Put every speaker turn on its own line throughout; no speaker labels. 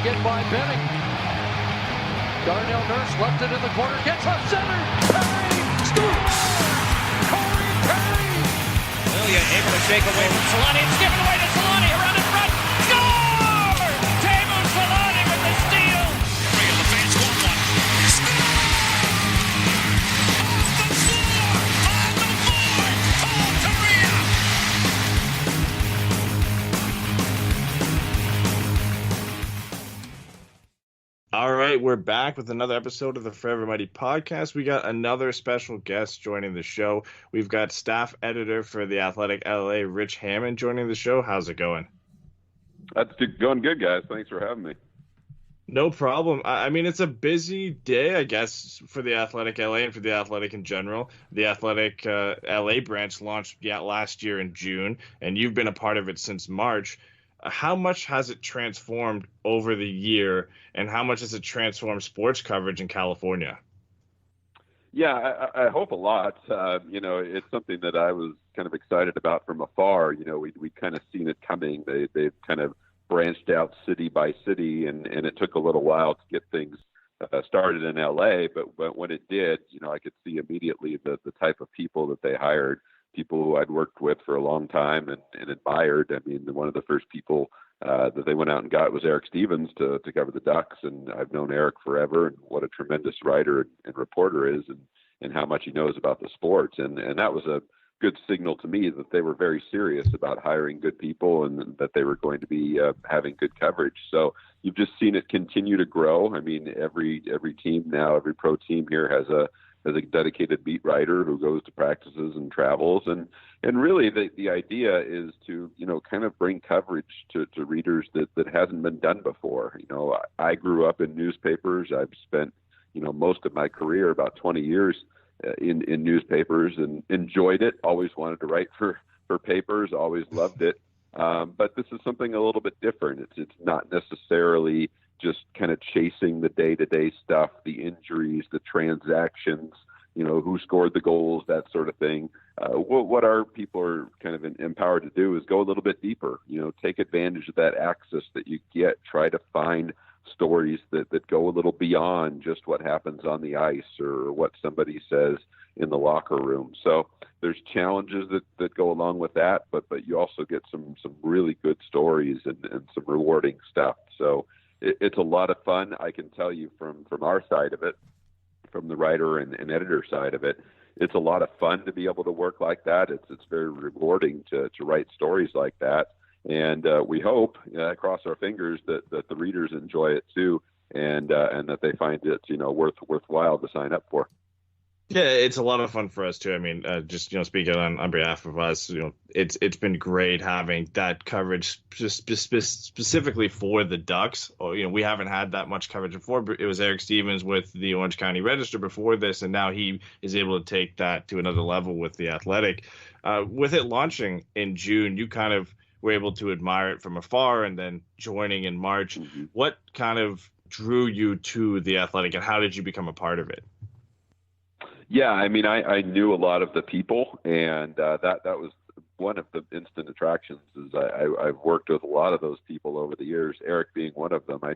again by Benning. Darnell Nurse left it in the corner, gets up center. Perry scores! Corey Perry!
Lilia able to shake away from Solani. It's given away to Solani around in front. Score! Teemu Solani with the steal.
Bring it, the fans want one. On the board! Paul Kariya!
All right, we're back with another episode of the Forever Mighty podcast. We got another special guest joining the show. We've got staff editor for the Athletic LA, Rich Hammond, joining the show. How's it going?
That's going good, guys. Thanks for having me.
No problem. I mean, it's a busy day, I guess, for the Athletic LA and for the Athletic in general. The Athletic LA branch launched last year in June, and you've been a part of it since March. How much has it transformed over the year, and how much has it transformed sports coverage in California?
Yeah, I hope a lot. It's something that I was kind of excited about from afar. We kind of seen it coming. They've kind of branched out city by city, and it took a little while to get things started in LA. But when it did, I could see immediately the type of people that they hired. People who I'd worked with for a long time and admired. I mean, one of the first people that they went out and got was Eric Stevens to cover the Ducks, and I've known Eric forever, and what a tremendous writer and reporter is, and how much he knows about the sports, and that was a good signal to me that they were very serious about hiring good people and that they were going to be having good coverage. So you've just seen it continue to grow. I mean, every team now, every pro team here has a dedicated beat writer who goes to practices and travels. And really the idea is to, kind of bring coverage to readers that hasn't been done before. I grew up in newspapers. I've spent, most of my career, about 20 years in newspapers, and enjoyed it. Always wanted to write for papers, always loved it. But this is something a little bit different. It's not necessarily just kind of chasing the day-to-day stuff, the injuries, the transactions, who scored the goals, that sort of thing. What our people are kind of empowered to do is go a little bit deeper, take advantage of that access that you get, try to find stories that go a little beyond just what happens on the ice or what somebody says in the locker room. So there's challenges that go along with that, but you also get some really good stories and some rewarding stuff. So it's a lot of fun. I can tell you from our side of it, from the writer and editor side of it, it's a lot of fun to be able to work like that. It's very rewarding to write stories like that. And we hope, cross our fingers, that the readers enjoy it too, and that they find it, worthwhile to sign up for.
Yeah, it's a lot of fun for us too. I mean, just speaking on behalf of us, it's been great having that coverage specifically for the Ducks. We haven't had that much coverage before. But it was Eric Stevens with the Orange County Register before this, and now he is able to take that to another level with the Athletic. With it launching in June, you kind of were able to admire it from afar, and then joining in March. Mm-hmm. What kind of drew you to the Athletic, and how did you become a part of it?
Yeah, I mean, I knew a lot of the people, and that was one of the instant attractions. Is I've worked with a lot of those people over the years, Eric being one of them. I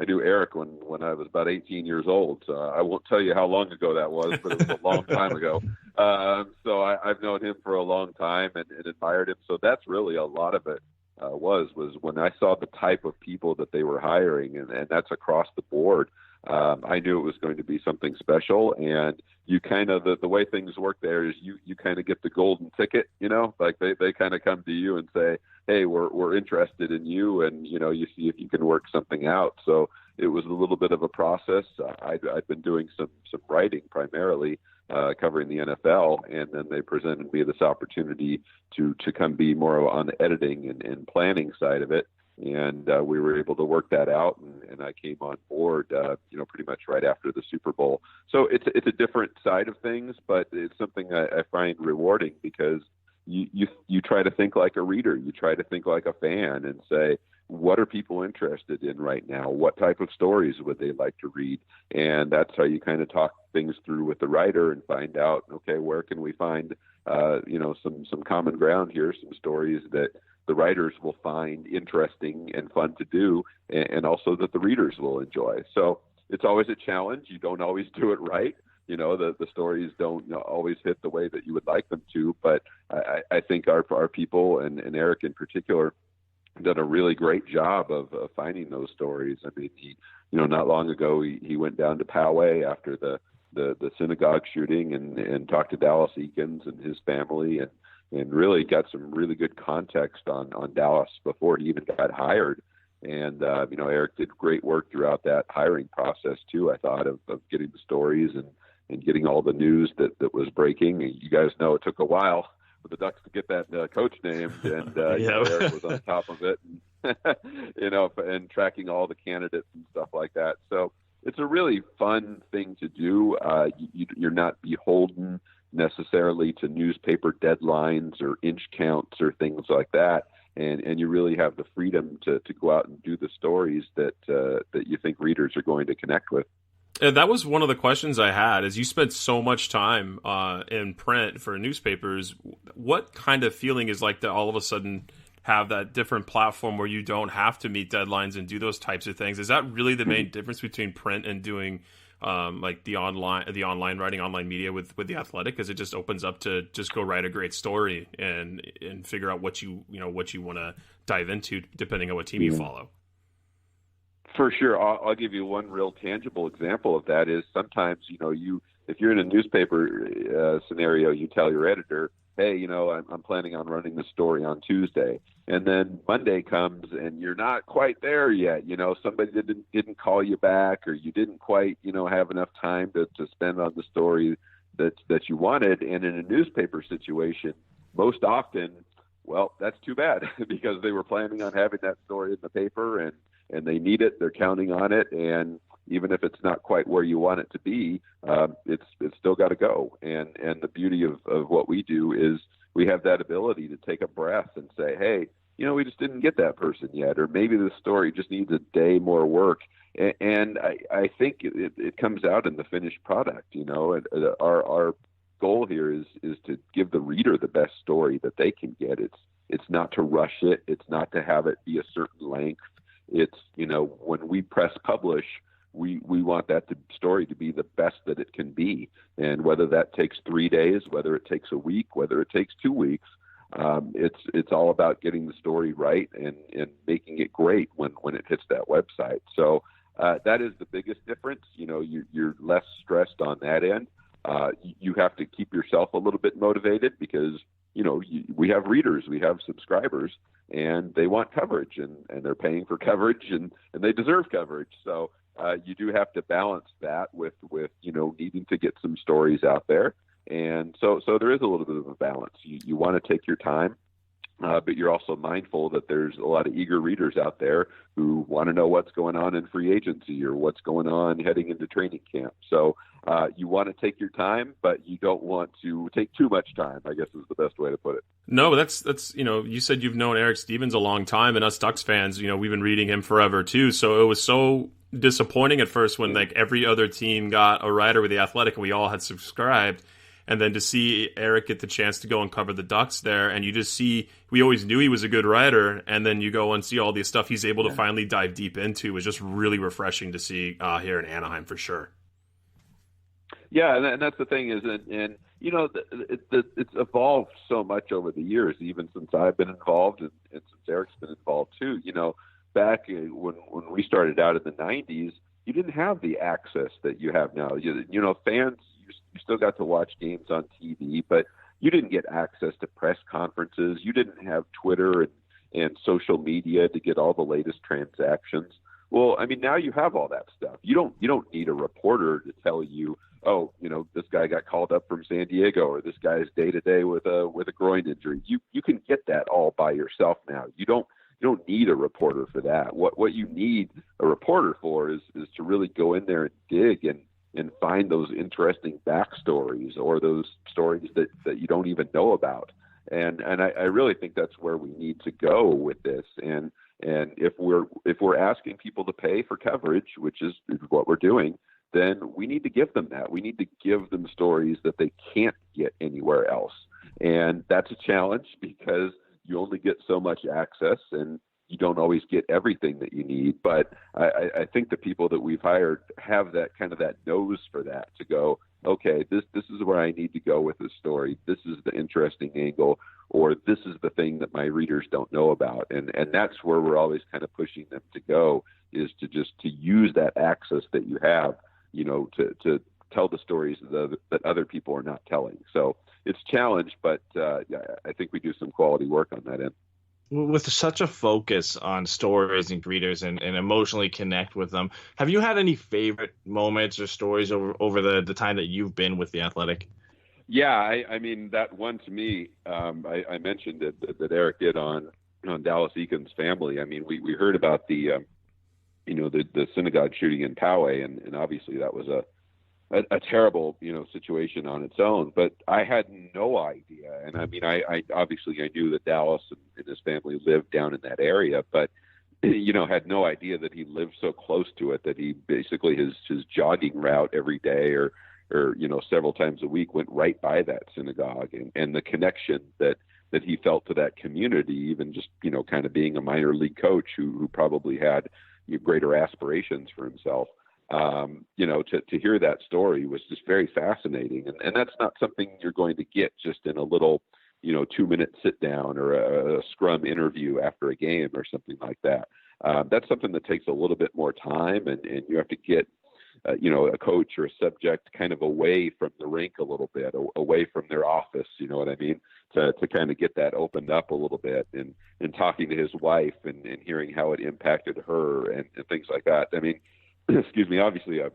knew Eric when I was about 18 years old. So I won't tell you how long ago that was, but it was a long time ago. So I've known him for a long time and admired him. So that's really a lot of it. Was when I saw the type of people that they were hiring, and that's across the board. I knew it was going to be something special, and you kind of, the way things work there is you kind of get the golden ticket, like they kind of come to you and say, hey, we're interested in you, and, you see if you can work something out. So it was a little bit of a process. I'd been doing some writing primarily, covering the NFL, and then they presented me this opportunity to come be more on the editing and planning side of it. And we were able to work that out, and I came on board, pretty much right after the Super Bowl. So it's a different side of things, but it's something I find rewarding because you try to think like a reader, you try to think like a fan, and say, what are people interested in right now? What type of stories would they like to read? And that's how you kind of talk things through with the writer and find out, okay, where can we find some common ground here, some stories that the writers will find interesting and fun to do, and also that the readers will enjoy. So it's always a challenge. You don't always do it right. The stories don't always hit the way that you would like them to, but I think our people, and Eric in particular, done a really great job of finding those stories. I mean, not long ago, he went down to Poway after the synagogue shooting and talked to Dallas Eakins and his family, and really got some really good context on Dallas before he even got hired. And, Eric did great work throughout that hiring process too, I thought, of getting the stories and getting all the news that was breaking. You guys know it took a while for the Ducks to get that coach named, and Eric was on top of it, and, and tracking all the candidates and stuff like that. So it's a really fun thing to do. You're not beholden necessarily to newspaper deadlines or inch counts or things like that. And you really have the freedom to go out and do the stories that you think readers are going to connect with.
And that was one of the questions I had, is you spent so much time in print for newspapers. What kind of feeling is like to all of a sudden have that different platform where you don't have to meet deadlines and do those types of things? Is that really the main difference between print and doing like the online writing, online media with the Athletic? Because it just opens up to just go write a great story and figure out what you want to dive into depending on what team you follow.
For sure. I'll give you one real tangible example of that is sometimes, if you're in a newspaper scenario, you tell your editor, hey, I'm planning on running the story on Tuesday. And then Monday comes and you're not quite there yet. Somebody didn't call you back, or you didn't quite, have enough time to spend on the story that you wanted. And in a newspaper situation, most often, well, that's too bad because they were planning on having that story in the paper and they need it, they're counting on it. And even if it's not quite where you want it to be, it's still got to go. And the beauty of what we do is we have that ability to take a breath and say, hey, we just didn't get that person yet, or maybe the story just needs a day more work. And I think it comes out in the finished product. Our goal here is to give the reader the best story that they can get. It's not to rush it. It's not to have it be a certain length. It's, when we press publish, we want that story to be the best that it can be. And whether that takes 3 days, whether it takes a week, whether it takes 2 weeks, it's all about getting the story right and making it great when it hits that website. So that is the biggest difference. You're less stressed on that end. You have to keep yourself a little bit motivated because, we have readers, we have subscribers, and they want coverage, and they're paying for coverage, and they deserve coverage. So you do have to balance that with needing to get some stories out there. And so there is a little bit of a balance. You want to take your time, but you're also mindful that there's a lot of eager readers out there who want to know what's going on in free agency or what's going on heading into training camp. So you want to take your time, but you don't want to take too much time, I guess is the best way to put it.
No, that's you said you've known Eric Stevens a long time, and us Ducks fans, we've been reading him forever too. So it was so disappointing at first when like every other team got a writer with the Athletic and we all had subscribed. And then to see Eric get the chance to go and cover the Ducks there, and you just see, we always knew he was a good writer, and then you go and see all the stuff he's able to finally dive deep into. Was just really refreshing to see here in Anaheim for sure.
Yeah, and that's the thing is, and it's evolved so much over the years, even since I've been involved and since Eric's been involved too. Back when we started out in the 90s, you didn't have the access that you have now. Fans, you still got to watch games on TV, but you didn't get access to press conferences. You didn't have Twitter and social media to get all the latest transactions. Well, I mean, now you have all that stuff. You don't need a reporter to tell you, oh, this guy got called up from San Diego, or this guy's day to day with a groin injury. You can get that all by yourself now. You don't need a reporter for that. What you need a reporter for is to really go in there and dig and find those interesting backstories or those stories that you don't even know about. And I really think that's where we need to go with this. And if we're asking people to pay for coverage, which is what we're doing, then we need to give them that. We need to give them stories that they can't get anywhere else. And that's a challenge because you only get so much access, and you don't always get everything that you need. But I think the people that we've hired have that kind of that nose for that, to go, okay, this is where I need to go with this story. This is the interesting angle, or this is the thing that my readers don't know about. And that's where we're always kind of pushing them to go, is to use that access that you have, to tell the stories that other people are not telling. So it's a challenge, but I think we do some quality work on that end.
With such a focus on stories and readers and emotionally connect with them, have you had any favorite moments or stories over the time that you've been with the Athletic?
Yeah, I mean, that one to me, I mentioned it, that Eric did on Dallas Eakins' family. I mean, we heard about the synagogue shooting in Poway, and obviously that was a terrible, situation on its own, but I had no idea. And I mean, I obviously I knew that Dallas and his family lived down in that area, but, had no idea that he lived so close to it, that he basically his jogging route every day or several times a week went right by that synagogue, and the connection that he felt to that community, even just, kind of being a minor league coach who probably had greater aspirations for himself. To hear that story was just very fascinating. And that's not something you're going to get just in a little, 2-minute sit down or a scrum interview after a game or something like that. That's something that takes a little bit more time, and you have to get, a coach or a subject kind of away from the rink a little bit, away from their office, you know what I mean? To kind of get that opened up a little bit, and talking to his wife and hearing how it impacted her and things like that. I mean, excuse me, obviously a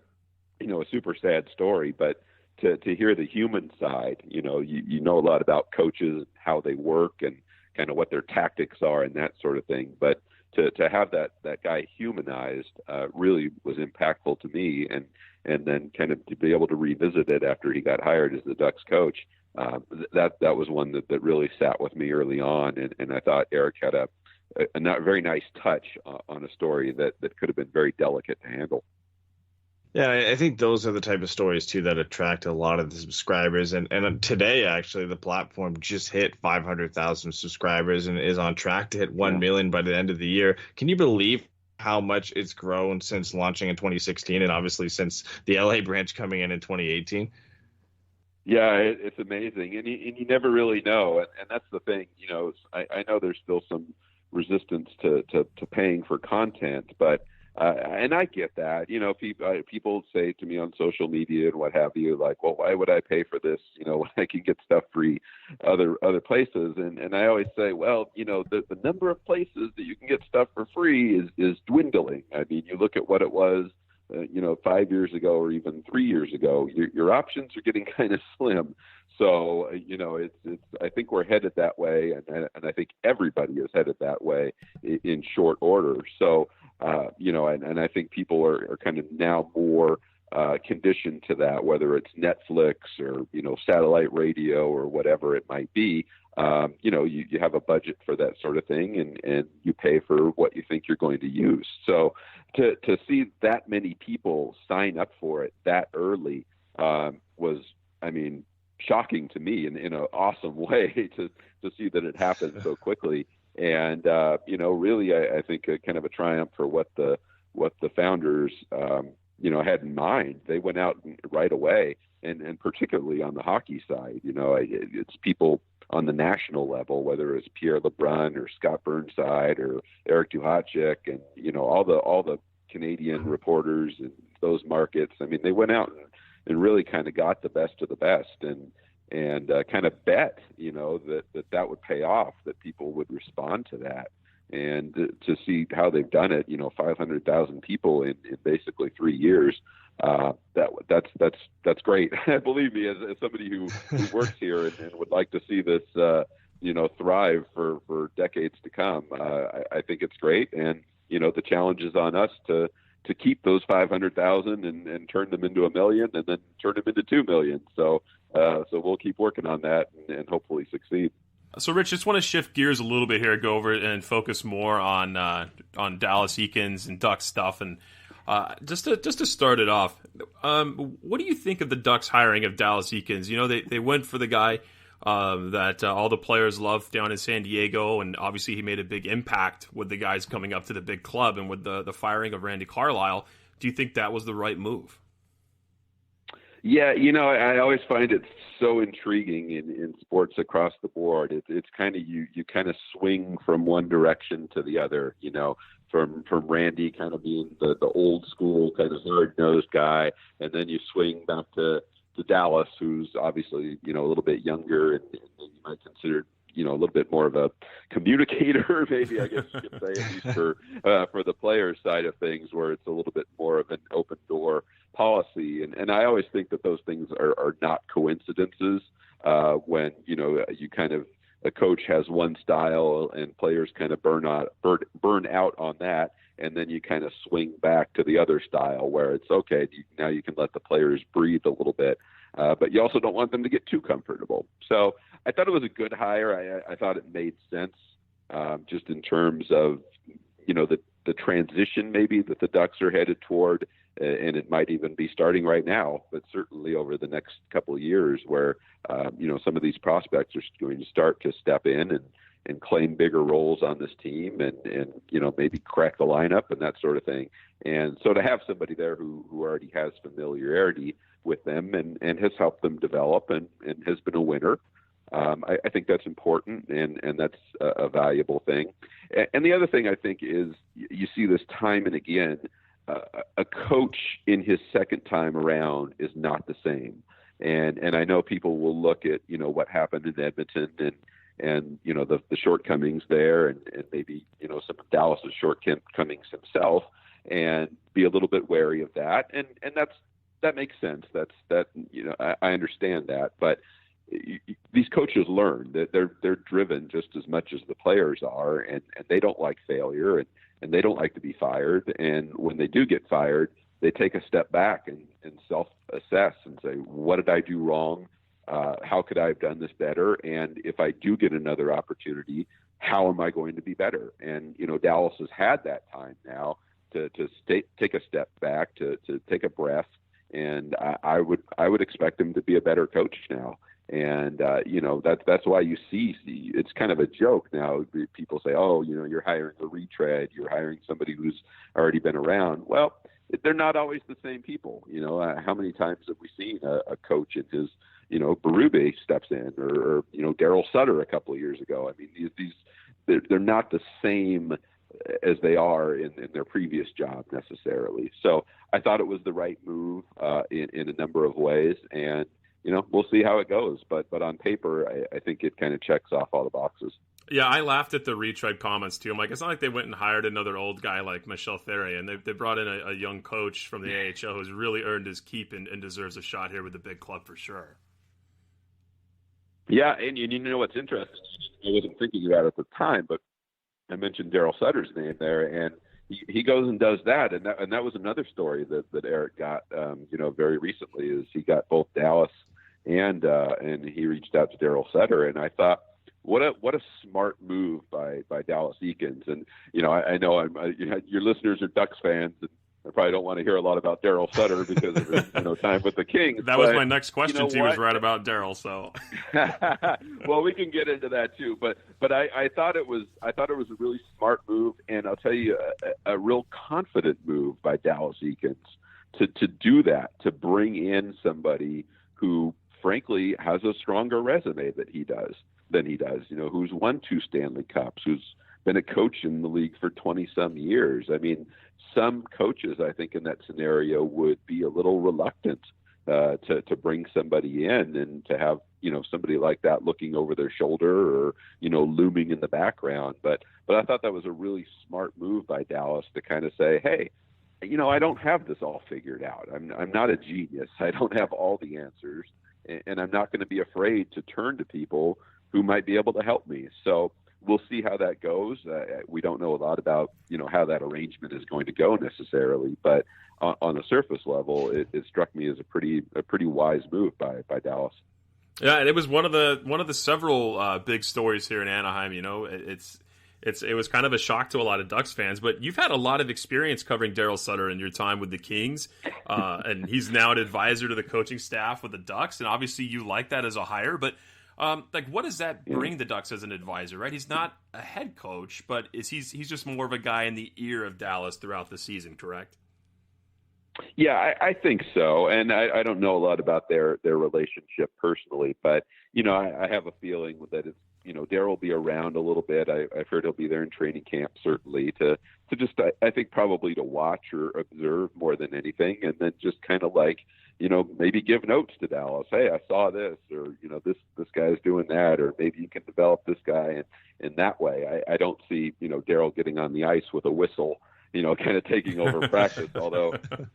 super sad story, but to hear the human side, you know a lot about coaches, how they work and kind of what their tactics are and that sort of thing. But to have that guy humanized really was impactful to me. And then kind of to be able to revisit it after he got hired as the Ducks coach, that was one that really sat with me early on. And I thought Eric had a not very nice touch on a story that could have been very delicate to handle.
Yeah, I think those are the type of stories too that attract a lot of the subscribers. And today, actually, the platform just hit 500,000 subscribers and is on track to hit 1 million by the end of the year. Can you believe how much it's grown since launching in 2016, and obviously since the LA branch coming in 2018?
Yeah, it's amazing, and you never really know, and that's the thing. I know there's still some resistance to paying for content, but and I get that. People say to me on social media and what have you, like, well, why would I pay for this? When I can get stuff free other places. And I always say, well, the number of places that you can get stuff for free is dwindling. I mean, you look at what it was, 5 years ago or even 3 years ago, your options are getting kind of slim. So, it's I think we're headed that way, and I think everybody is headed that way in short order. So, and I think people are kind of now more conditioned to that, whether it's Netflix or, satellite radio or whatever it might be. You have a budget for that sort of thing, and you pay for what you think you're going to use. So to see that many people sign up for it that early was, I mean, shocking to me in an awesome way to see that it happened so quickly. And, really, I think kind of a triumph for what the founders, had in mind. They went out right away, and particularly on the hockey side, it's people on the national level, whether it's Pierre LeBrun or Scott Burnside or Eric Duhacek and, all the Canadian reporters in those markets. I mean, they went out and really kind of got the best of the best and kind of bet, that would pay off, that people would respond to that. And to see how they've done it, 500,000 people in basically 3 years, that's great. Believe me, as somebody who works here and would like to see this, thrive for decades to come. I think it's great. And, the challenge is on us to keep those 500,000 and turn them into 1 million and then turn them into 2 million. So we'll keep working on that and hopefully succeed.
So, Rich, just want to shift gears a little bit here, go over and focus more on Dallas Eakins and Ducks stuff. And just to start it off, what do you think of the Ducks hiring of Dallas Eakins? They went for the guy that all the players loved down in San Diego, and obviously he made a big impact with the guys coming up to the big club, and with the firing of Randy Carlyle. Do you think that was the right move?
Yeah, I always find it so intriguing in sports across the board. It's kind of you kind of swing from one direction to the other. From Randy kind of being the old school kind of hard-nosed guy, and then you swing back to Dallas, who's obviously a little bit younger, and you might consider a little bit more of a communicator, maybe, I guess you could say, at least for the players side of things, where it's a little bit more of an open door policy. And I always think that those things are not coincidences, when you kind of, a coach has one style and players kind of burn out on that, and then you kind of swing back to the other style where it's okay, now you can let the players breathe a little bit, but you also don't want them to get too comfortable. So I thought it was a good hire. I thought it made sense, just in terms of the transition maybe that the Ducks are headed toward, and it might even be starting right now, but certainly over the next couple of years, where some of these prospects are going to start to step in and claim bigger roles on this team, and maybe crack the lineup and that sort of thing. And so to have somebody there who already has familiarity with them and has helped them develop and has been a winner, I think that's important, and that's a valuable thing. And the other thing I think is you see this time and again, a coach in his second time around is not the same. And I know people will look at, what happened in Edmonton and the shortcomings there, and maybe, some of Dallas's shortcomings himself, and be a little bit wary of that. And that makes sense. I understand that, but these coaches learn that they're driven just as much as the players are, and they don't like failure, and they don't like to be fired. And when they do get fired, they take a step back and self-assess and say, what did I do wrong? How could I have done this better? And if I do get another opportunity, how am I going to be better? And, Dallas has had that time now to take a step back, to take a breath. And I would expect him to be a better coach now. And, that's why you see, it's kind of a joke now. People say, oh, you're hiring a retread, you're hiring somebody who's already been around. Well, they're not always the same people. How many times have we seen a coach in his, Berube steps in, or Darryl Sutter a couple of years ago. I mean, they're not the same as they are in their previous job necessarily. So I thought it was the right move in a number of ways, and we'll see how it goes. But on paper, I think it kind of checks off all the boxes.
Yeah, I laughed at the retread comments too. I'm like, it's not like they went and hired another old guy like Michel Therrien, and they brought in a young coach from the AHL who's really earned his keep and deserves a shot here with the big club for sure.
Yeah, and what's interesting, I wasn't thinking about it at the time, but I mentioned Darryl Sutter's name there, and he goes and does that, and that was another story that Eric got, very recently, is he got both Dallas and he reached out to Darryl Sutter, and I thought, what a smart move by Dallas Eakins. And I know your listeners are Ducks fans, and I probably don't want to hear a lot about Darryl Sutter because of his time with the Kings.
That was my next question to you, was right about Darryl. So,
well, we can get into that too. But I thought it was a really smart move, and I'll tell you, a real confident move by Dallas Eakins to do that, to bring in somebody who, frankly, has a stronger resume than he does. Who's won 2 Stanley Cups, who's been a coach in the league for 20-some years. I mean, some coaches, I think, in that scenario would be a little reluctant to bring somebody in, and to have, somebody like that looking over their shoulder, or, looming in the background. But I thought that was a really smart move by Dallas to kind of say, hey, I don't have this all figured out. I'm not a genius. I don't have all the answers, and I'm not going to be afraid to turn to people who might be able to help me. So we'll see how that goes. We don't know a lot about, how that arrangement is going to go necessarily, but on the surface level, it struck me as a pretty wise move by Dallas.
Yeah, and it was one of the several big stories here in Anaheim. It was kind of a shock to a lot of Ducks fans, but you've had a lot of experience covering Darryl Sutter in your time with the Kings, and he's now an advisor to the coaching staff with the Ducks, and obviously you like that as a hire, but Like, what does that bring the Ducks as an advisor, right? He's not a head coach, but he's just more of a guy in the ear of Dallas throughout the season, correct?
Yeah, I think so. And I don't know a lot about their relationship personally, but, I have a feeling that it's, Darryl will be around a little bit. I've heard he'll be there in training camp, certainly, to just, I think probably to watch or observe more than anything. And then just kind of like, maybe give notes to Dallas. Hey, I saw this, or, this guy's doing that, or maybe you can develop this guy. And in that way, I don't see, Darryl getting on the ice with a whistle, kind of taking over practice. Although,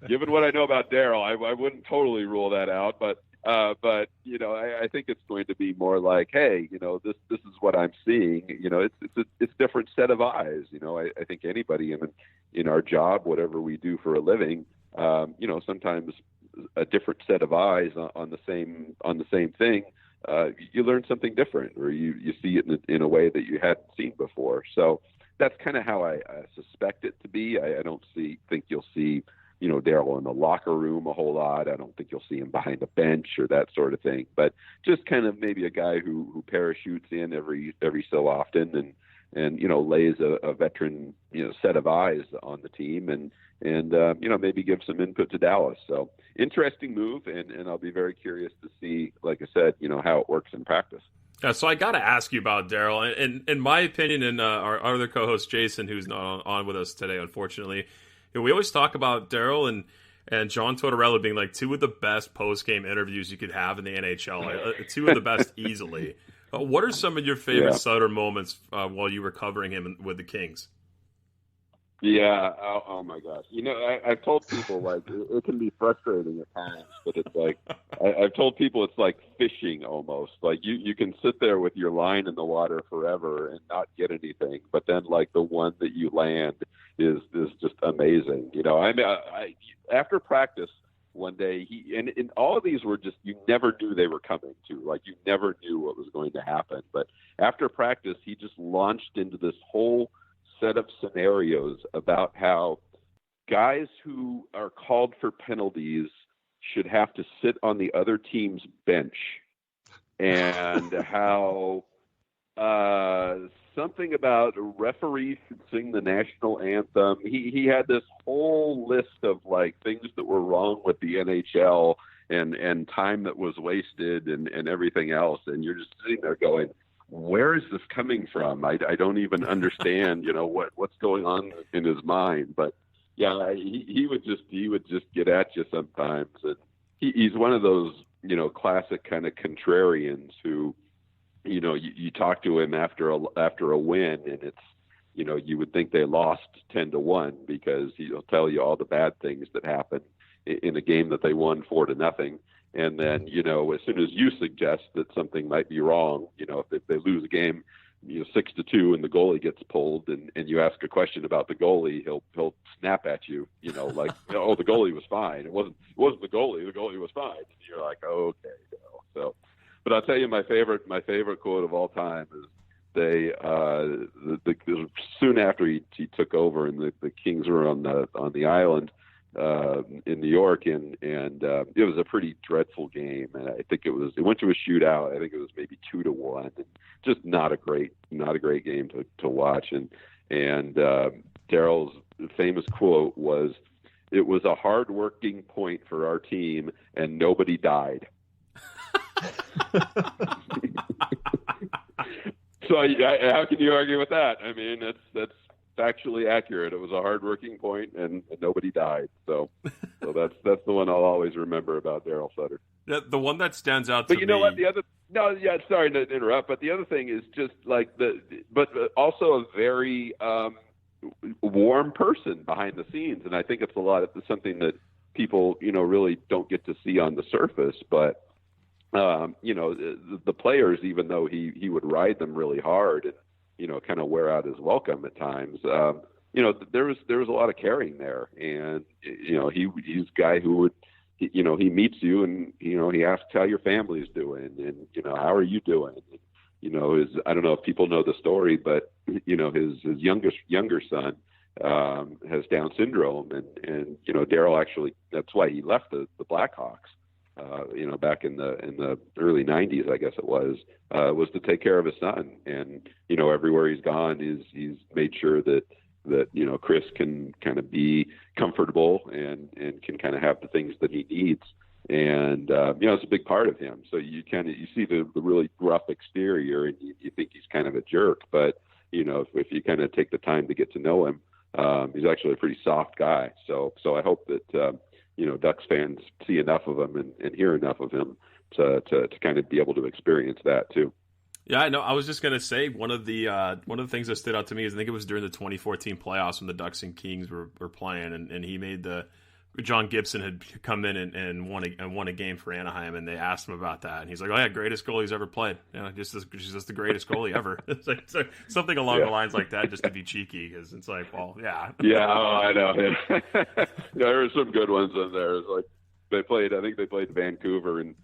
given what I know about Darryl, I wouldn't totally rule that out. But I think it's going to be more like, hey, this is what I'm seeing. It's a different set of eyes. I think anybody in our job, whatever we do for a living, sometimes a different set of eyes on the same thing. You learn something different, or you see it in a way that you hadn't seen before. So that's kind of how I suspect it to be. I don't think you'll see, Darryl in the locker room a whole lot. I don't think you'll see him behind the bench or that sort of thing. But just kind of maybe a guy who parachutes in every so often and lays a veteran set of eyes on the team and maybe give some input to Dallas. So interesting move, and I'll be very curious to see, like I said, how it works in practice.
Yeah, so I got to ask you about Darryl. And in my opinion, and our other co-host Jason, who's not on with us today, unfortunately, we always talk about Darryl and John Tortorella being like two of the best post-game interviews you could have in the NHL. Two of the best easily. What are some of your favorite Sutter moments while you were covering him with the Kings?
Yeah. Oh my gosh. I've told people, like, it can be frustrating at times, but it's like, I've told people it's like fishing almost. Like you can sit there with your line in the water forever and not get anything, but then like the one that you land is just amazing. After practice one day, and all of these were just, you never knew they were coming to, like, you never knew what was going to happen. But after practice, he just launched into this whole set of scenarios about how guys who are called for penalties should have to sit on the other team's bench, and how something about referees should sing the national anthem. He had this whole list of like things that were wrong with the NHL and time that was wasted and everything else. And you're just sitting there going, where is this coming from? I don't even understand, what's going on in his mind. But yeah, he would just get at you sometimes. And he's one of those, classic kind of contrarians who, you talk to him after a win, and it's, you would think they lost 10-1 because he'll tell you all the bad things that happened in a game that they won 4-0. And then, as soon as you suggest that something might be wrong, if they lose a game, 6-2 and the goalie gets pulled and you ask a question about the goalie, he'll snap at you, like, oh, the goalie was fine. It wasn't the goalie was fine. And you're like, oh, okay. So, but I'll tell you my favorite quote of all time is they, soon after he took over and the Kings were on the island, in New York, and it was a pretty dreadful game, and I think it went to a shootout. I think it was maybe 2-1, and just not a great game to watch. And Darryl's famous quote was, "It was a hard-working point for our team, and nobody died." So how can you argue with that? I mean, that's factually accurate. It was a hard-working point, and nobody died. So that's the one I'll always remember about Darryl Sutter.
The one that stands out to me.
But you know what? Sorry to interrupt, but the other thing is just like but also a very warm person behind the scenes, and I think it's something that people really don't get to see on the surface, but. The players, even though he would ride them really hard and, kind of wear out his welcome at times, there was a lot of caring there. And, he's a guy who would, he meets you and, he asks how your family's doing and, how are you doing? And, I don't know if people know the story, but, his younger son, has Down syndrome and Darryl actually, that's why he left the Blackhawks. back in the early 90s, I guess it was to take care of his son. And, everywhere he's gone, he's made sure that Chris can kind of be comfortable and can kind of have the things that he needs. And, it's a big part of him. So you see the really gruff exterior and you think he's kind of a jerk, but, if you kind of take the time to get to know him, he's actually a pretty soft guy. So I hope that, Ducks fans see enough of him and hear enough of him to kind of be able to experience that too.
Yeah, I know. I was just gonna say one of the things that stood out to me is I think it was during the 2014 playoffs when the Ducks and Kings were playing, and he made John Gibson had come in and won a game for Anaheim, and they asked him about that, and he's like, "Oh yeah, greatest goal he's ever played. Just the greatest goalie ever." It's like something along the lines like that, just to be cheeky, because it's like, well, yeah,
yeah, I know. There were some good ones in there. It's like I think they played Vancouver in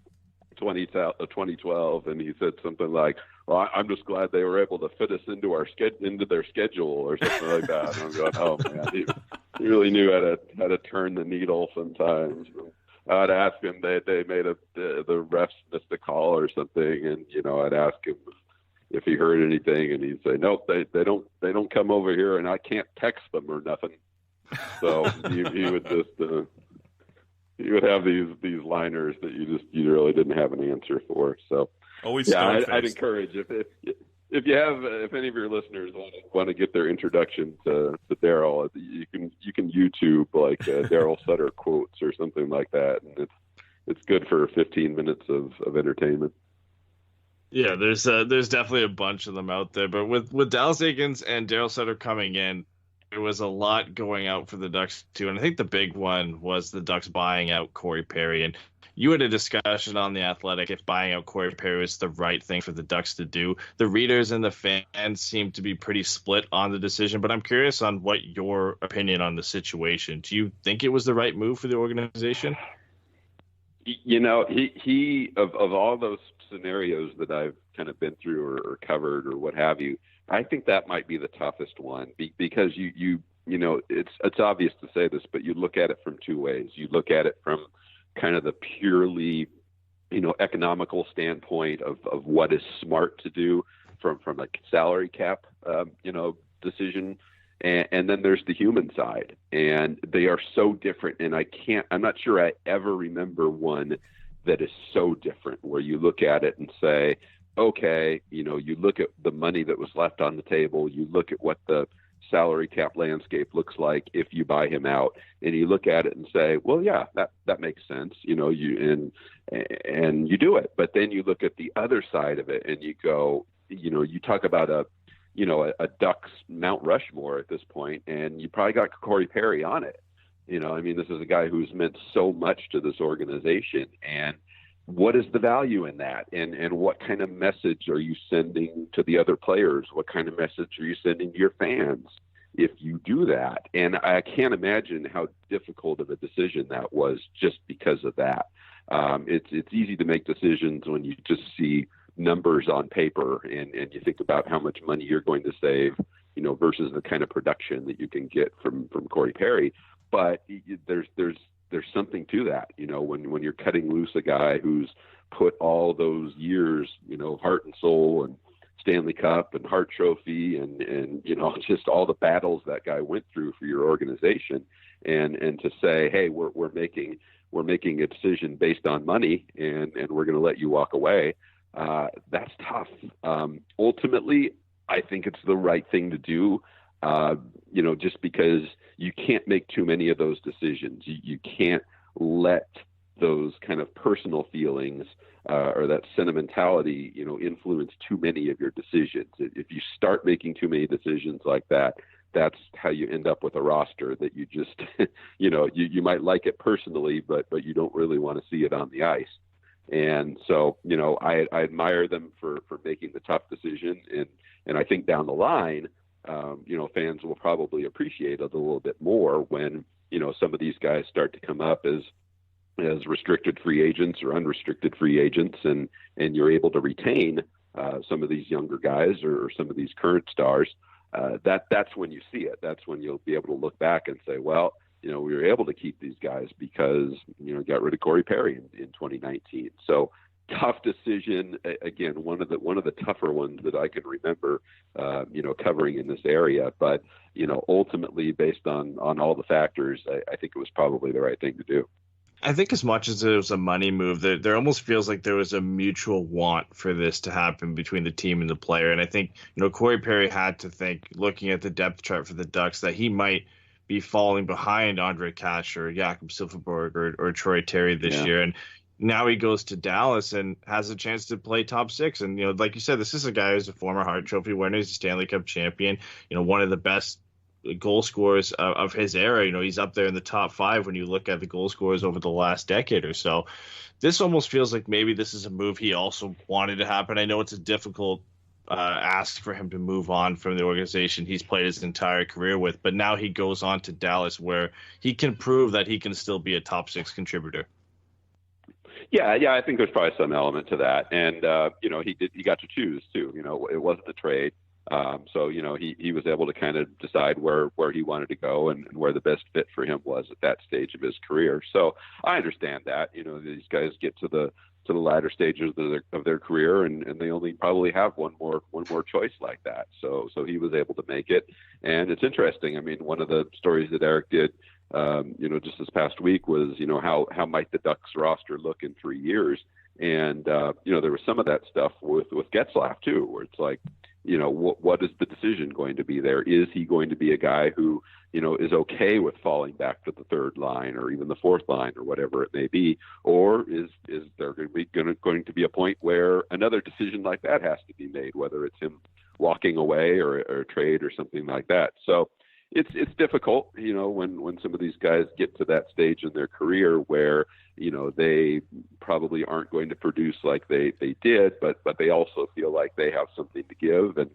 2012, and he said something like, "Well, I'm just glad they were able to fit us into their schedule," or something like that. And I'm going, "Oh man, he really knew how to turn the needle sometimes." I'd ask him, they made the refs missed a call or something, and I'd ask him if he heard anything, and he'd say, "Nope, they don't come over here, and I can't text them or nothing." So he would just. You would have these liners that you really didn't have an answer for. So
always,
yeah, I'd encourage if any of your listeners want to get their introduction to Darryl, you can YouTube like Darryl Sutter quotes or something like that, and it's good for 15 minutes of entertainment.
Yeah, there's definitely a bunch of them out there, but with Dallas Eakins and Darryl Sutter coming in, there was a lot going out for the Ducks too, and I think the big one was the Ducks buying out Corey Perry. And you had a discussion on the Athletic if buying out Corey Perry was the right thing for the Ducks to do. The readers and the fans seem to be pretty split on the decision, but I'm curious on what your opinion on the situation. Do you think it was the right move for the organization?
He of all those scenarios that I've kind of been through or covered or what have you, I think that might be the toughest one because it's obvious to say this, but you look at it from two ways. You look at it from kind of the purely, economical standpoint of what is smart to do from a salary cap, decision. And then there's the human side, and they are so different. And I'm not sure I ever remember one that is so different where you look at it and say, okay, you look at the money that was left on the table, you look at what the salary cap landscape looks like if you buy him out, and you look at it and say, well, yeah, that makes sense, and you do it. But then you look at the other side of it and you go, you talk about a Ducks Mount Rushmore at this point, and you probably got Corey Perry on it. This is a guy who's meant so much to this organization, and what is the value in that? And what kind of message are you sending to the other players? What kind of message are you sending to your fans if you do that? And I can't imagine how difficult of a decision that was just because of that. It's easy to make decisions when you just see numbers on paper and you think about how much money you're going to save, versus the kind of production that you can get from Corey Perry. But there's something to that, when you're cutting loose a guy who's put all those years, heart and soul and Stanley Cup and Hart Trophy and just all the battles that guy went through for your organization, and to say, hey, we're making a decision based on money and we're going to let you walk away. That's tough. Ultimately, I think it's the right thing to do. Just because you can't make too many of those decisions. You can't let those kind of personal feelings or that sentimentality, influence too many of your decisions. If you start making too many decisions like that, that's how you end up with a roster that you just, you might like it personally, but you don't really want to see it on the ice. And so, I admire them for making the tough decision. And I think down the line, fans will probably appreciate it a little bit more when, some of these guys start to come up as restricted free agents or unrestricted free agents, and you're able to retain some of these younger guys or some of these current stars. That's when you see it. That's when you'll be able to look back and say, well, we were able to keep these guys because, got rid of Corey Perry in 2019. So tough decision. Again, one of the tougher ones that I can remember, covering in this area. But, ultimately, based on all the factors, I think it was probably the right thing to do.
I think as much as it was a money move, there almost feels like there was a mutual want for this to happen between the team and the player. And I think, Corey Perry had to think, looking at the depth chart for the Ducks, that he might be falling behind Andre Cash or Jakob Silfverberg or Troy Terry this year. And now he goes to Dallas and has a chance to play top six. And, like you said, this is a guy who's a former Hart Trophy winner. He's a Stanley Cup champion, one of the best goal scorers of his era. He's up there in the top 5 when you look at the goal scorers over the last decade or so. This almost feels like maybe this is a move he also wanted to happen. I know it's a difficult ask for him to move on from the organization he's played his entire career with, but now he goes on to Dallas where he can prove that he can still be a top 6 contributor.
Yeah, I think there's probably some element to that. And, he got to choose too. It wasn't a trade. So, he was able to kind of decide where he wanted to go and where the best fit for him was at that stage of his career. So I understand that, these guys get to the latter stages of their career and they only probably have one more choice like that. So he was able to make it. And it's interesting. I mean, one of the stories that Eric did, just this past week was, how might the Ducks roster look in 3 years? And, there was some of that stuff with Getzlaf too, where it's like, what is the decision going to be there? Is he going to be a guy who, is okay with falling back to the third line or even the fourth line or whatever it may be? Or is there going to be a point where another decision like that has to be made, whether it's him walking away or a trade or something like that? So it's difficult, when some of these guys get to that stage in their career where, they probably aren't going to produce like they did, but they also feel like they have something to give and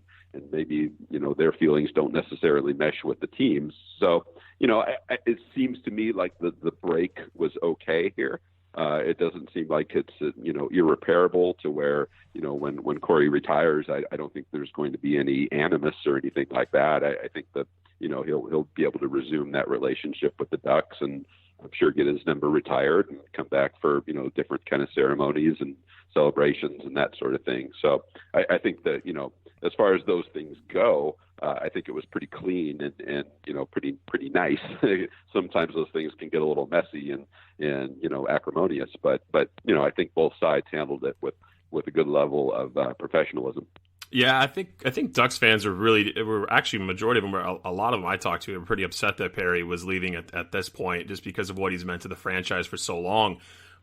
maybe, their feelings don't necessarily mesh with the team's. So, it seems to me like the break was okay here. It doesn't seem like it's, irreparable to where, when Corey retires, I don't think there's going to be any animus or anything like that. I think that, he'll be able to resume that relationship with the Ducks and I'm sure get his number retired and come back for, different kind of ceremonies and celebrations and that sort of thing. So I think that, as far as those things go, I think it was pretty clean and pretty nice. Sometimes those things can get a little messy and acrimonious, but I think both sides handled it with a good level of professionalism.
Yeah, I think Ducks fans were actually, majority of them were, a lot of them I talked to were pretty upset that Perry was leaving at this point just because of what he's meant to the franchise for so long.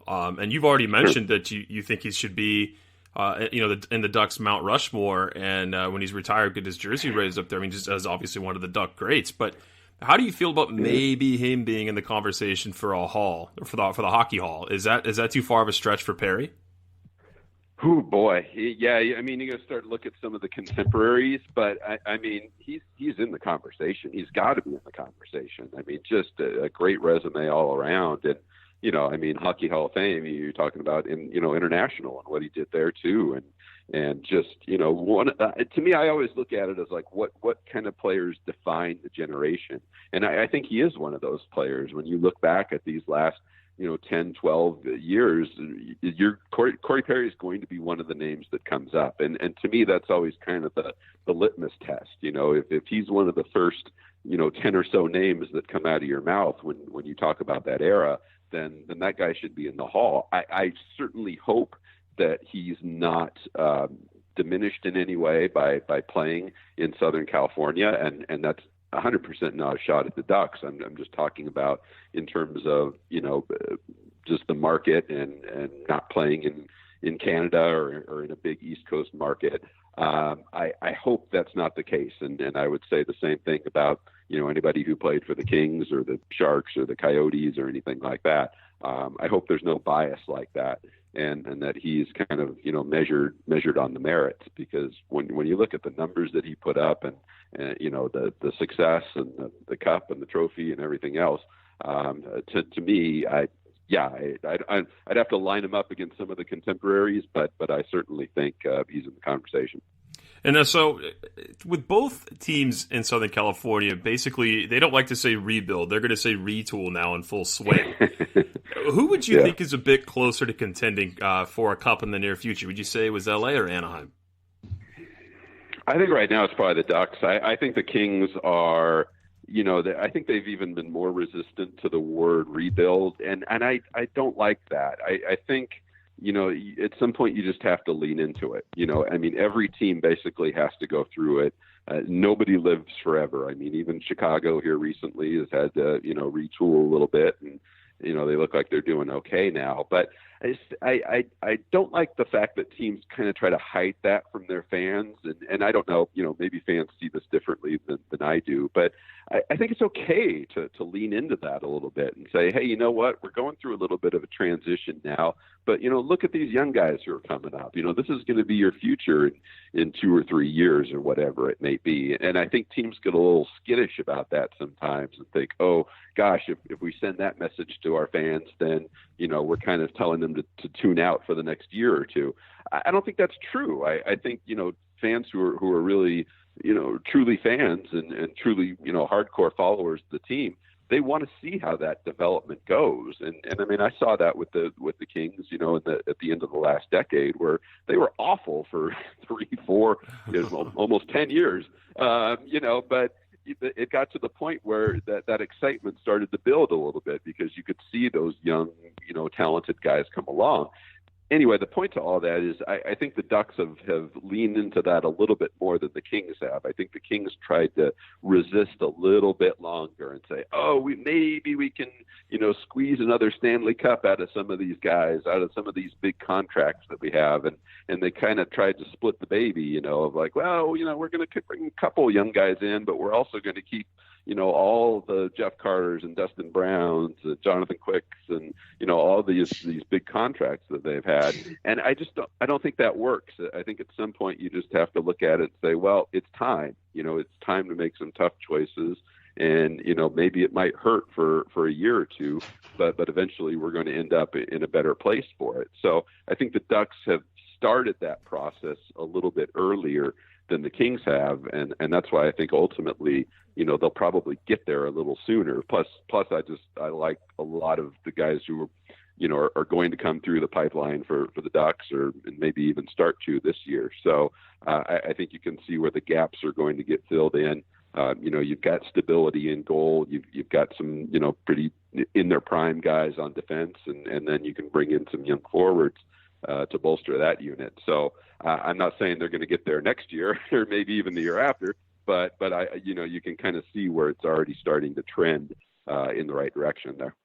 And you've already mentioned that you think he should be, in the Ducks Mount Rushmore, and when he's retired, get his jersey raised up there. I mean, just as obviously one of the Duck greats. But how do you feel about maybe him being in the conversation for a hall, or for the Hockey Hall? Is that too far of a stretch for Perry?
Oh boy, yeah. I mean, you got to start to look at some of the contemporaries, but I mean, he's in the conversation. He's got to be in the conversation. I mean, just a great resume all around, and I mean, Hockey Hall of Fame. You're talking about international and what he did there too, and just one. To me, I always look at it as like what kind of players define the generation, and I think he is one of those players. When you look back at these last 10, 12 years, Corey Perry is going to be one of the names that comes up. And to me, that's always kind of the litmus test. If he's one of the first, 10 or so names that come out of your mouth when you talk about that era, then that guy should be in the Hall. I certainly hope that he's not diminished in any way by playing in Southern California. And that's 100% not a shot at the Ducks. I'm just talking about in terms of, just the market and not playing in Canada or in a big East Coast market. I hope that's not the case. And I would say the same thing about, anybody who played for the Kings or the Sharks or the Coyotes or anything like that. I hope there's no bias like that. And that he's kind of, measured on the merits, because when you look at the numbers that he put up and the success and the cup and the trophy and everything else, to me, I'd have to line him up against some of the contemporaries, but I certainly think he's in the conversation.
And so with both teams in Southern California, basically, they don't like to say rebuild. They're going to say retool now in full swing. Who would you think is a bit closer to contending for a cup in the near future? Would you say it was LA or Anaheim?
I think right now it's probably the Ducks. I think the Kings are, I think they've even been more resistant to the word rebuild. And I don't like that. I think, at some point you just have to lean into it. Every team basically has to go through it. Nobody lives forever. Even Chicago here recently has had to, retool a little bit, and, they look like they're doing okay now. But I don't like the fact that teams kind of try to hide that from their fans. And I don't know, maybe fans see this differently than I do. But I think it's okay to lean into that a little bit and say, hey, you know what? We're going through a little bit of a transition now. But, look at these young guys who are coming up. This is going to be your future in 2 or 3 years or whatever it may be. And I think teams get a little skittish about that sometimes and think, oh, gosh, if we send that message to our fans, then, we're kind of telling them to tune out for the next year or two. I don't think that's true. I think, fans who are really, truly fans and truly, hardcore followers of the team, they want to see how that development goes. And I saw that with the Kings, at the end of the last decade, where they were awful for 3, 4, almost 10 years, but it got to the point where that excitement started to build a little bit because you could see those young, talented guys come along. Anyway, the point to all that is I think the Ducks have leaned into that a little bit more than the Kings have. I think the Kings tried to resist a little bit longer and say, oh, maybe we can, squeeze another Stanley Cup out of some of these guys, out of some of these big contracts that we have. And they kind of tried to split the baby, of like, well, we're going to bring a couple young guys in, but we're also going to keep, all the Jeff Carters and Dustin Browns, Jonathan Quicks, and, all these big contracts that they've had. And I don't think that works. I think at some point you just have to look at it and say, well, it's time, it's time to make some tough choices. And, maybe it might hurt for a year or two, but eventually we're going to end up in a better place for it. So I think the Ducks have started that process a little bit earlier than the Kings have. And that's why I think ultimately, they'll probably get there a little sooner. Plus I like a lot of the guys who are going to come through the pipeline for the Ducks and maybe even start to this year. So I think you can see where the gaps are going to get filled in. You've got stability in goal. You've got some, pretty in their prime guys on defense, and then you can bring in some young forwards to bolster that unit. So I'm not saying they're going to get there next year or maybe even the year after, but you can kind of see where it's already starting to trend in the right direction there.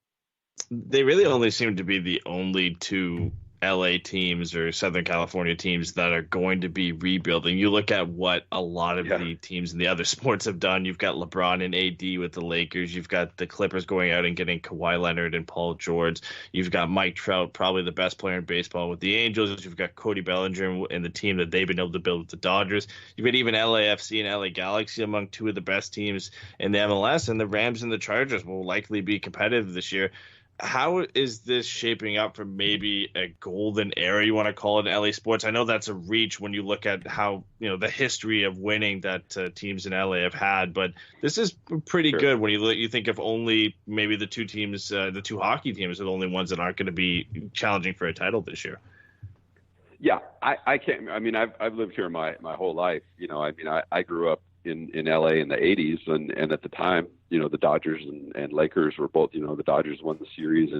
They really only seem to be the only two LA teams or Southern California teams that are going to be rebuilding. You look at what a lot of the teams in the other sports have done. You've got LeBron and AD with the Lakers. You've got the Clippers going out and getting Kawhi Leonard and Paul George. You've got Mike Trout, probably the best player in baseball with the Angels. You've got Cody Bellinger and the team that they've been able to build with the Dodgers. You've got even LAFC and LA Galaxy among two of the best teams in the MLS, and the Rams and the Chargers will likely be competitive this year. How is this shaping up for maybe a golden era, you want to call it, in LA sports? I know that's a reach when you look at how, the history of winning that teams in LA have had, but this is pretty good when you think of only maybe the two teams, the two hockey teams are the only ones that aren't going to be challenging for a title this year. Yeah,
I can't. I've lived here my whole life. I grew up in LA in the 80s, and at the time, the Dodgers and Lakers were both, the Dodgers won the series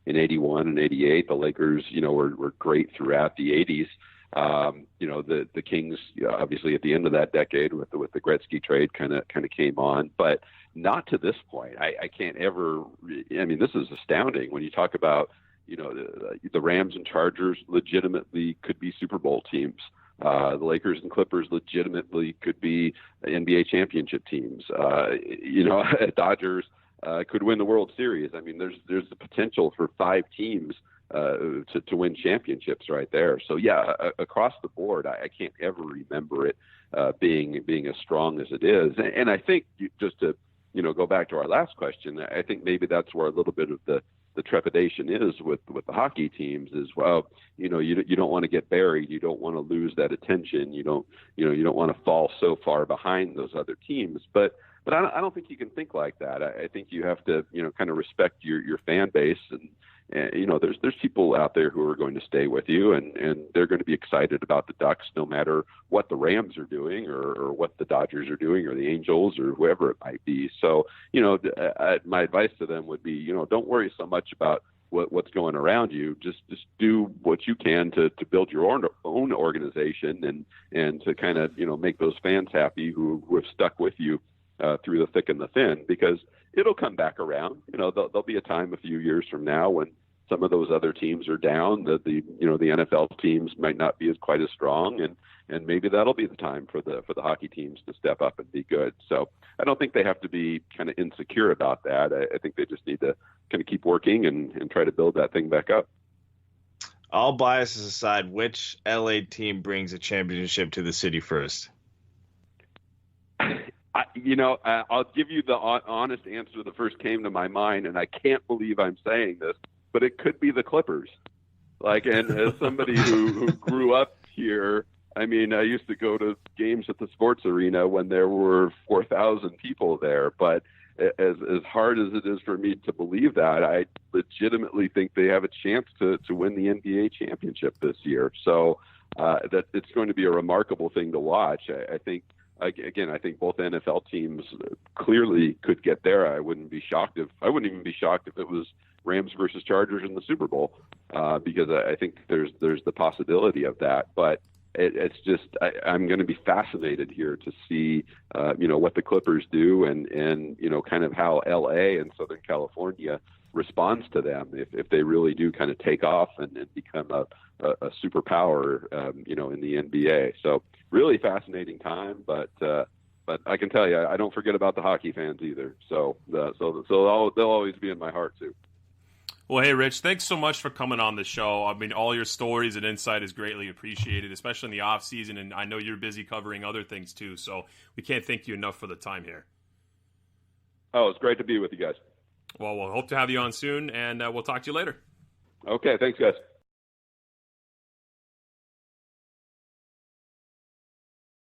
in 81 and 88. The Lakers, were great throughout the 80s. The Kings, obviously at the end of that decade with the Gretzky trade kind of came on, but not to this point. I can't ever, this is astounding when you talk about, the Rams and Chargers legitimately could be Super Bowl teams. The Lakers and Clippers legitimately could be NBA championship teams. Dodgers could win the World Series. There's the potential for 5 teams to win championships right there. So across the board, I can't ever remember it being as strong as it is. And I think just to go back to our last question, I think maybe that's where a little bit of the the trepidation is with the hockey teams is, well, you don't want to get buried. You don't want to lose that attention. You don't want to fall so far behind those other teams. But I don't think you can think like that. I think you have to, kind of respect your fan base, and there's people out there who are going to stay with you, and they're going to be excited about the Ducks no matter what the Rams are doing or what the Dodgers are doing or the Angels or whoever it might be. So, my advice to them would be, don't worry so much about what's going around you. Just do what you can to build your own organization and to kind of, make those fans happy who have stuck with you through the thick and the thin, because it'll come back around. There'll be a time a few years from now when some of those other teams are down, that the NFL teams might not be as quite as strong, and maybe that'll be the time for the hockey teams to step up and be good. So I don't think they have to be kind of insecure about that. I think they just need to kind of keep working and try to build that thing back up.
All biases aside, which LA team brings a championship to the city first?
I'll give you the honest answer that first came to my mind, and I can't believe I'm saying this, but it could be the Clippers. And as somebody who grew up here, I used to go to games at the sports arena when there were 4,000 people there. But as hard as it is for me to believe that, I legitimately think they have a chance to win the NBA championship this year. So that it's going to be a remarkable thing to watch. I think. Again, I think both NFL teams clearly could get there. I wouldn't even be shocked if it was Rams versus Chargers in the Super Bowl, because I think there's the possibility of that. But it's just I'm going to be fascinated here to see what the Clippers do and kind of how LA and Southern California responds to them if they really do kind of take off and become a superpower in the NBA. So really fascinating time, but I can tell you I don't forget about the hockey fans either. So they'll always be in my heart too.
Well, hey, Rich, thanks so much for coming on the show. All your stories and insight is greatly appreciated, especially in the off season, and I know you're busy covering other things too. So we can't thank you enough for the time here.
Oh, it's great to be with you guys.
Well, we'll hope to have you on soon, and we'll talk to you later.
Okay, thanks, guys.